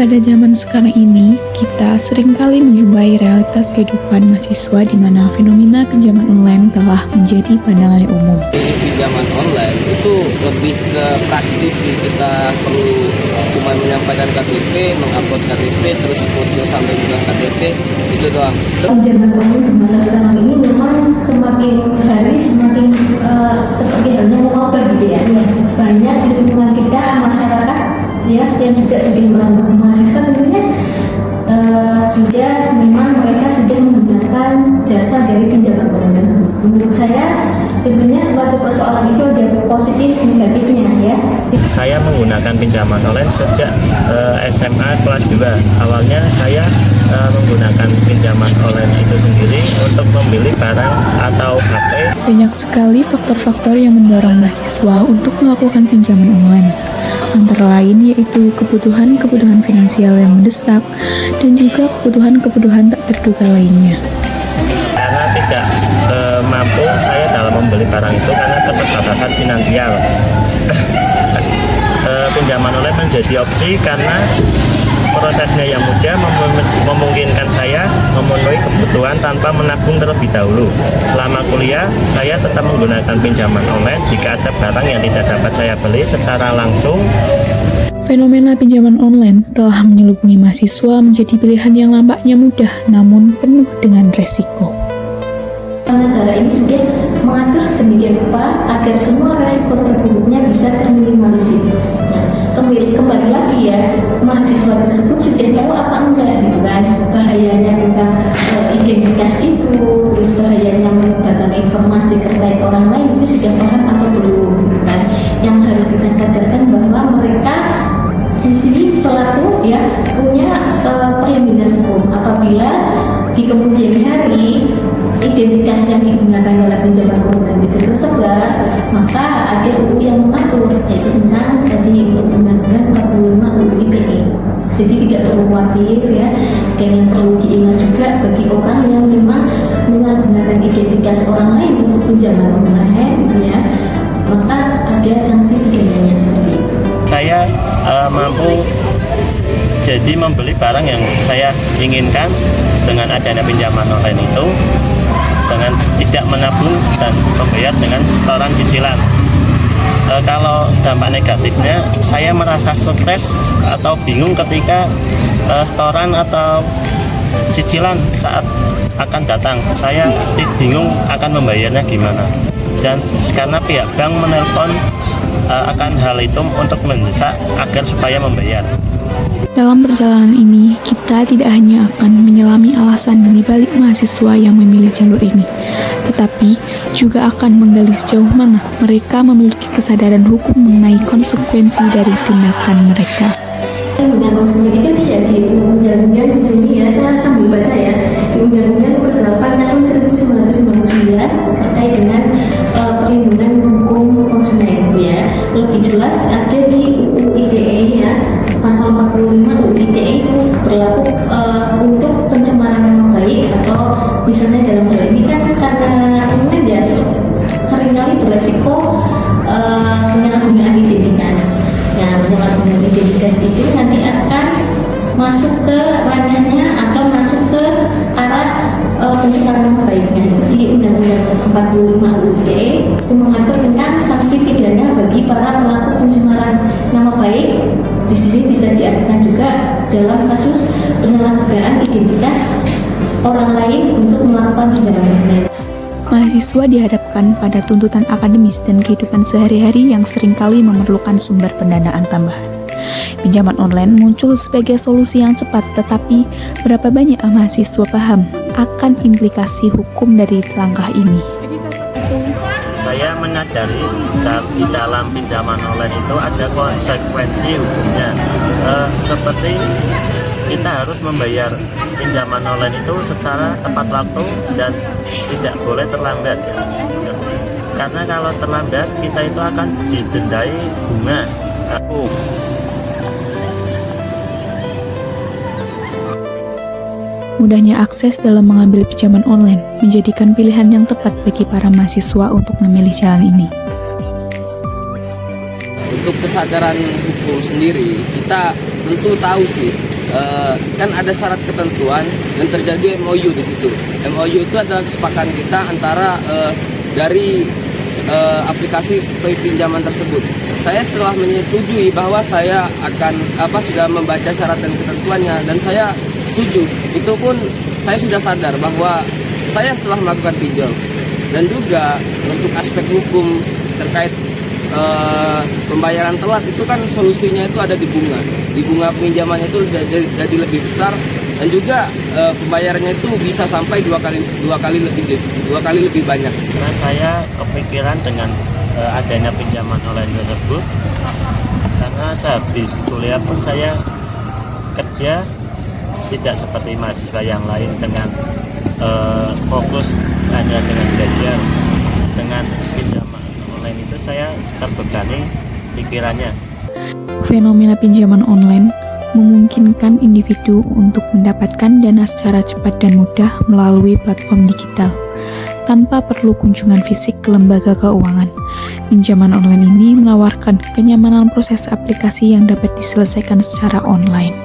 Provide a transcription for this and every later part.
Pada zaman sekarang ini, kita seringkali menjumpai realitas kehidupan mahasiswa di mana fenomena pinjaman online telah menjadi pandangan umum. Pinjaman online itu lebih ke praktis sih. Kita perlu cuma menyampaikan KTP, mengupload KTP, terus foto sampai dengan KTP, itu doang. Pinjaman online di masa sekarang ini memang semakin hari semakin seperti halnya wabah gitu ya. Banyak di lingkungan kita masyarakat ya yang juga sedang merambah mahasiswa tentunya sudah memang mereka sudah menggunakan jasa dari pinjaman online. Menurut saya tentunya suatu persoalan itu ada positif negatifnya ya. Saya menggunakan pinjaman online sejak SMA kelas 2. Awalnya saya menggunakan pinjaman online itu sendiri untuk membeli barang atau HP. Banyak sekali faktor-faktor yang mendorong mahasiswa untuk melakukan pinjaman online. Antara lain yaitu kebutuhan-kebutuhan finansial yang mendesak dan juga kebutuhan-kebutuhan tak terduga lainnya. Karena tidak mampu saya dalam membeli barang itu karena keterbatasan finansial. Pinjaman online menjadi opsi karena prosesnya yang mudah, memungkinkan saya memenuhi kebutuhan tanpa menabung terlebih dahulu. Selama kuliah, saya tetap menggunakan pinjaman online jika ada barang yang tidak dapat saya beli secara langsung. Fenomena pinjaman online telah menyelubungi mahasiswa menjadi pilihan yang nampaknya mudah namun penuh dengan resiko. Negara ini sudah mengatur sedemikian rupa agar semua resiko terburuknya bisa terminimalisir. Kembali lagi ya, mahasiswa tersebut sudah tahu apa enggak gitu kan, bahayanya tentang identitas itu, terus bahayanya menyebarkan informasi terkait orang lain itu sudah paham atau belum gitu kan. Yang harus kita sadarkan bahwa mereka di sini pelaku ya punya perlindungan hukum apabila di kemudian hari identitas yang digunakan dalam pinjaman online itu tersebar, maka ada UU yang mengatur yaitu tentang tadi Undang-Undang 45 UU ITE. Jadi tidak perlu khawatir ya. Dan yang perlu diingat juga bagi orang yang memang menggunakan identitas orang lain untuk pinjaman online ya, maka ada sanksi pidananya seperti itu. Saya mampu jadi membeli barang yang saya inginkan dengan adanya pinjaman online itu dengan tidak menabung dan membayar dengan setoran cicilan. Kalau dampak negatifnya, saya merasa stres atau bingung ketika setoran atau cicilan saat akan datang. Saya bingung akan membayarnya gimana. Dan karena pihak bank menelpon akan hal itu untuk mendesak agar supaya membayar. Dalam perjalanan ini, kita tidak hanya akan menyelami alasan di balik mahasiswa yang memilih jalur ini, tetapi juga akan menggali sejauh mana mereka memiliki kesadaran hukum mengenai konsekuensi dari tindakan mereka. Undang-undang konsumen itu tidak di undang-undang di sini ya, saya sambil baca ya, di Undang-Undang nomor 8 tahun 1999 terkait dengan perlindungan hukum konsumen ya. Lebih jelas ada di UU ITE ya, pasal 45 UU ITE itu berlaku untuk pencemaran nama baik atau misalnya dalam hal ini kan karena kemudian ya seringkali beresiko penyalahgunaan identitas. Nah, penyalahgunaan identitas itu nanti akan masuk ke ranahnya atau masuk ke arah pencemaran nama baiknya. Di Undang-Undang 45 UU ITE itu mengatur tentang sanksi pidana bagi para pelaku pencemaran nama baik. Di sini bisa diartikan juga dalam kasus penyalahgunaan identitas orang lain untuk melakukan pinjaman online. Mahasiswa dihadapkan pada tuntutan akademis dan kehidupan sehari-hari yang seringkali memerlukan sumber pendanaan tambahan. Pinjaman online muncul sebagai solusi yang cepat, tetapi berapa banyak mahasiswa paham akan implikasi hukum dari langkah ini? Saya menyadari di dalam pinjaman online itu ada konsekuensi hukumnya. Seperti kita harus membayar pinjaman online itu secara tepat waktu dan tidak boleh terlambat. Karena kalau terlambat kita itu akan didendai bunga. Mudahnya akses dalam mengambil pinjaman online menjadikan pilihan yang tepat bagi para mahasiswa untuk memilih jalan ini. Untuk kesadaran hukum sendiri, kita tentu tahu sih, kan ada syarat ketentuan dan terjadi MOU di situ. MOU itu adalah kesepakatan kita antara dari aplikasi pinjaman tersebut. Saya telah menyetujui bahwa saya akan sudah membaca syarat dan ketentuannya, dan saya setuju. Itu pun saya sudah sadar bahwa saya setelah melakukan pinjol, dan juga untuk aspek hukum terkait pembayaran telat itu kan solusinya itu ada di bunga. Di bunga pinjamannya itu jadi lebih besar, dan juga pembayarannya itu bisa sampai dua kali lebih banyak. Karena saya kepikiran dengan adanya pinjaman online tersebut, karena sehabis kuliah pun saya kerja tidak seperti mahasiswa yang lain dengan fokus hanya dengan belajar. Dengan pinjaman online itu saya terbebani pikirannya. Fenomena pinjaman online memungkinkan individu untuk mendapatkan dana secara cepat dan mudah melalui platform digital, tanpa perlu kunjungan fisik ke lembaga keuangan. Pinjaman online ini menawarkan kenyamanan proses aplikasi yang dapat diselesaikan secara online.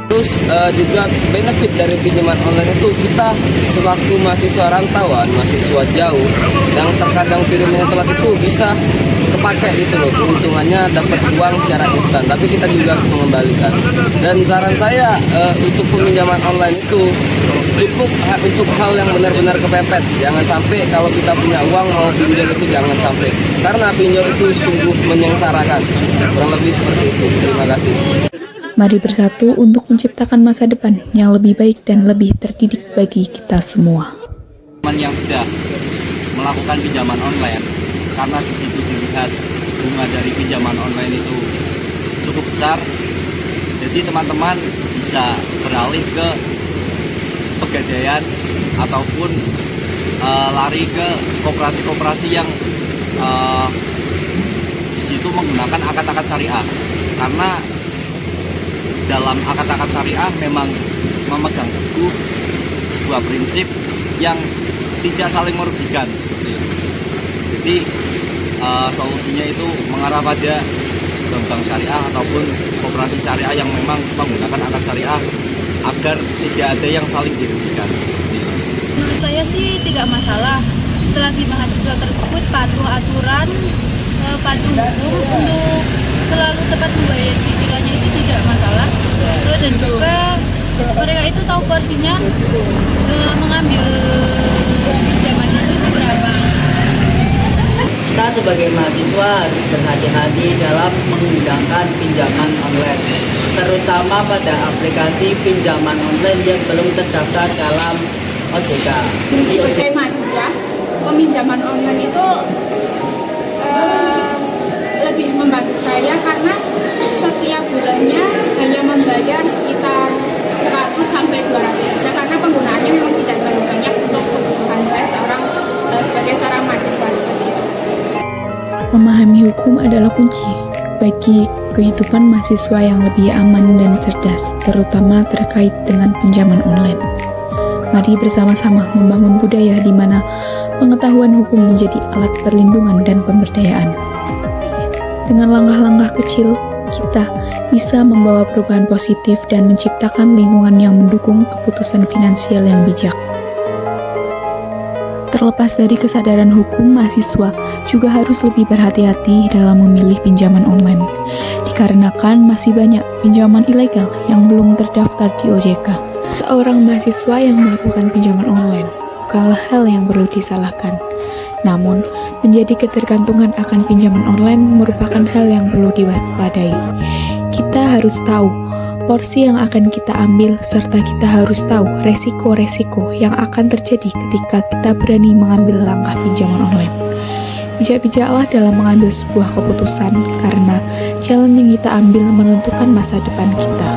Terus juga benefit dari pinjaman online itu, kita sewaktu mahasiswa rantauan, mahasiswa jauh, yang terkadang kirimnya telat itu bisa kepake gitu loh, keuntungannya dapat uang secara instan, tapi kita juga harus mengembalikan. Dan saran saya untuk peminjaman online itu cukup untuk hal yang benar-benar kepepet. Jangan sampai kalau kita punya uang mau pinjol itu jangan sampai, karena pinjol itu sungguh menyengsarakan. Kurang lebih seperti itu. Terima kasih. Mari bersatu untuk menciptakan masa depan yang lebih baik dan lebih terdidik bagi kita semua. Teman yang sudah melakukan pinjaman online, karena di situ dilihat bunga dari pinjaman online itu cukup besar, jadi teman-teman bisa beralih ke pegadaian ataupun lari ke koperasi-koperasi yang di situ menggunakan akad-akad syariah, karena dalam akad-akad syariah memang memegang teguh sebuah prinsip yang tidak saling merugikan. Jadi solusinya itu mengarah pada bank syariah ataupun koperasi syariah yang memang menggunakan akad syariah, agar tidak ada yang saling dirugikan. Menurut saya sih tidak masalah selagi mahasiswa tersebut patuh aturan, patuh hukum untuk selalu tepat membayar cicilannya, itu tidak masalah. Dan juga mereka itu tahu porsinya mengambil pinjaman itu seberapa. Kita sebagai mahasiswa harus berhati-hati dalam menggunakan pinjaman online, terutama pada aplikasi pinjaman online yang belum terdaftar dalam OJK. Sebagai mahasiswa, peminjaman online itu lebih membantu saya karena setiap bulannya hanya membayar sekitar 100 sampai 200 saja, karena penggunaannya memang tidak terlalu banyak untuk kebutuhan saya sebagai seorang mahasiswa seperti itu. Memahami hukum adalah kunci bagi kehidupan mahasiswa yang lebih aman dan cerdas, terutama terkait dengan pinjaman online. Mari bersama-sama membangun budaya di mana pengetahuan hukum menjadi alat perlindungan dan pemberdayaan. Dengan langkah-langkah kecil, kita bisa membawa perubahan positif dan menciptakan lingkungan yang mendukung keputusan finansial yang bijak. Terlepas dari kesadaran hukum, mahasiswa juga harus lebih berhati-hati dalam memilih pinjaman online, dikarenakan masih banyak pinjaman ilegal yang belum terdaftar di OJK. Seorang mahasiswa yang melakukan pinjaman online bukanlah hal yang perlu disalahkan. Namun, menjadi ketergantungan akan pinjaman online merupakan hal yang perlu diwaspadai. Kita harus tahu porsi yang akan kita ambil, serta kita harus tahu resiko-resiko yang akan terjadi ketika kita berani mengambil langkah pinjaman online. Bijak-bijaklah dalam mengambil sebuah keputusan, karena jalan yang kita ambil menentukan masa depan kita.